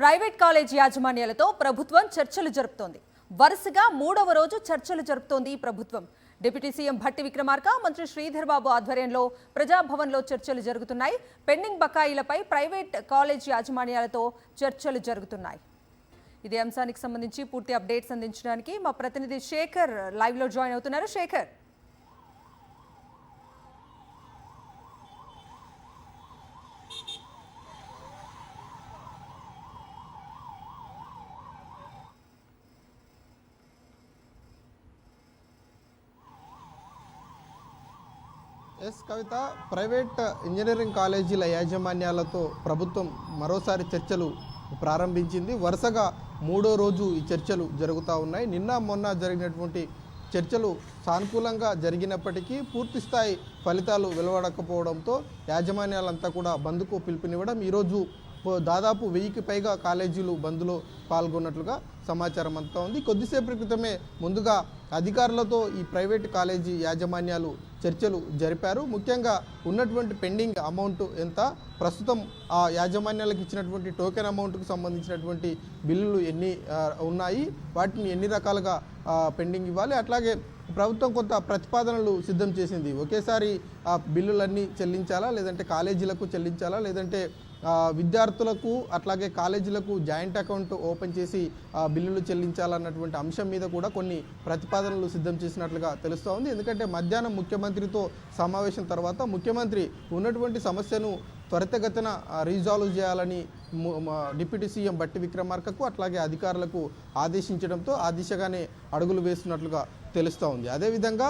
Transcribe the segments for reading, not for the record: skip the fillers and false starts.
Private college యాజమాన్యాలతో ప్రభుత్వం చర్చలు జరుపుతోంది. వరుసగా మూడవ రోజు చర్చలు జరుపుతోంది ప్రభుత్వం. డిప్యూటీ సీఎం భట్టి విక్రమార్క, మంత్రి శ్రీధర్ బాబు ఆధ్వర్యంలో ప్రజాభవన్లో చర్చలు జరుగుతున్నాయి. పెండింగ్ బకాయిలపై ప్రైవేట్ కాలేజీ యాజమాన్యాలతో చర్చలు జరుగుతున్నాయి. ఇదే అంశానికి సంబంధించి పూర్తి అప్డేట్స్ అందించడానికి మా ప్రతినిధి శేఖర్ లైవ్ లో జాయిన్ అవుతున్నారు. శేఖర్, కవిత, ప్రైవేట్ ఇంజనీరింగ్ కాలేజీల యాజమాన్యాలతో ప్రభుత్వం మరోసారి చర్చలు ప్రారంభించింది. వరుసగా మూడో రోజు ఈ చర్చలు జరుగుతూ ఉన్నాయి. నిన్న మొన్న జరిగినటువంటి చర్చలు సానుకూలంగా జరిగినప్పటికీ పూర్తి స్థాయి ఫలితాలు వెలువడకపోవడంతో యాజమాన్యాలంతా కూడా బంద్కు పిలుపునివ్వడం, ఈరోజు దాదాపు 1000కి పైగా కాలేజీలు బంద్లో పాల్గొన్నట్లుగా సమాచారం అంతా ఉంది. కొద్దిసేపటి క్రితమే ముందుగా అధికారులతో ఈ ప్రైవేట్ కాలేజీ యాజమాన్యాలు చర్చలు జరిపారు. ముఖ్యంగా ఉన్నటువంటి పెండింగ్ అమౌంట్ ఎంత, ప్రస్తుతం ఆ యాజమాన్యాలకు ఇచ్చినటువంటి టోకెన్ అమౌంట్కు సంబంధించినటువంటి బిల్లులు ఎన్ని ఉన్నాయి, వాటిని ఎన్ని రకాలుగా పెండింగ్ ఇవ్వాలి, అట్లాగే ప్రభుత్వం కొంత ప్రతిపాదనలు సిద్ధం చేసింది. ఒకేసారి ఆ బిల్లులన్నీ చెల్లించాలా, లేదంటే కాలేజీలకు చెల్లించాలా, లేదంటే విద్యార్థులకు అట్లాగే కాలేజీలకు జాయింట్ అకౌంట్ ఓపెన్ చేసి బిల్లులు చెల్లించాలన్నటువంటి అంశం మీద కూడా కొన్ని ప్రతిపాదనలు సిద్ధం చేసినట్లుగా తెలుస్తూ ఉంది. ఎందుకంటే మధ్యాహ్నం ముఖ్యమంత్రితో సమావేశం తర్వాత ముఖ్యమంత్రి ఉన్నటువంటి సమస్యను త్వరితగతిన రీజాల్వ్ చేయాలని డిప్యూటీ సీఎం భట్టి విక్రమార్కకు అట్లాగే అధికారులకు ఆదేశించడంతో ఆ దిశగానే అడుగులు వేస్తున్నట్లుగా తెలుస్తూ ఉంది. అదేవిధంగా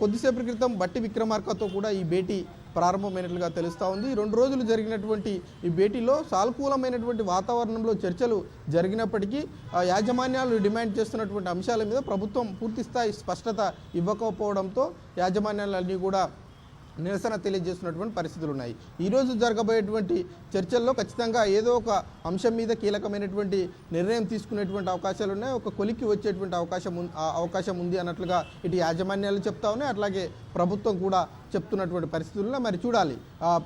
కొద్దిసేపటి క్రితం భట్టి విక్రమార్కతో కూడా ఈ భేటీ ప్రారంభమైనట్లుగా తెలుస్తూ ఉంది. 2 రోజులు జరిగినటువంటి ఈ భేటీలో సానుకూలమైనటువంటి వాతావరణంలో చర్చలు జరిగినప్పటికీ యాజమాన్యాలు డిమాండ్ చేస్తున్నటువంటి అంశాల మీద ప్రభుత్వం పూర్తిస్థాయి స్పష్టత ఇవ్వకపోవడంతో యాజమాన్యాలన్నీ కూడా నిరసన తెలియజేస్తున్నటువంటి పరిస్థితులు ఉన్నాయి. ఈరోజు జరగబోయేటువంటి చర్చల్లో ఖచ్చితంగా ఏదో ఒక అంశం మీద కీలకమైనటువంటి నిర్ణయం తీసుకునేటువంటి అవకాశాలు ఉన్నాయి. ఒక కొలిక్కి వచ్చేటువంటి అవకాశం ఉంది అన్నట్లుగా ఇటు యాజమాన్యాలు చెప్తా ఉన్నాయి, అట్లాగే ప్రభుత్వం కూడా చెప్తున్నటువంటి పరిస్థితుల్లో మరి చూడాలి.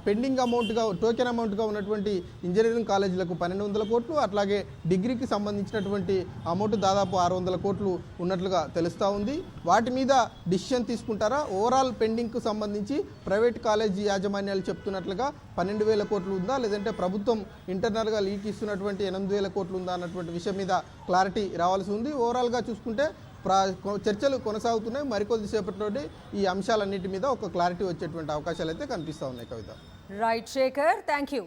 పెండింగ్ అమౌంట్గా టోకెన్ అమౌంట్గా ఉన్నటువంటి ఇంజనీరింగ్ కాలేజీలకు 1200 కోట్లు, అట్లాగే డిగ్రీకి సంబంధించినటువంటి అమౌంట్ దాదాపు 600 కోట్లు ఉన్నట్లుగా తెలుస్తూ ఉంది. వాటి మీద డిసిషన్ తీసుకుంటారా? ఓవరాల్ పెండింగ్కు సంబంధించి ప్రైవేట్ కాలేజీ యాజమాన్యాలు చెప్తున్నట్లుగా 12,000 కోట్లు ఉందా, లేదంటే ప్రభుత్వం ఇంటర్నల్గా లీక్ ఇస్తున్నటువంటి 8,000 కోట్లు ఉందా అన్నటువంటి విషయం మీద క్లారిటీ రావాల్సి ఉంది. ఓవరాల్గా చూసుకుంటే చర్చలు కొనసాగుతున్నాయి. మరికొద్దిసేపట్లోనే ఈ అంశాలన్నిటి మీద ఒక క్లారిటీ వచ్చేటువంటి అవకాశాలు అయితే కనిపిస్తూ ఉన్నాయి. Kavitha. Right Shekhar, thank you.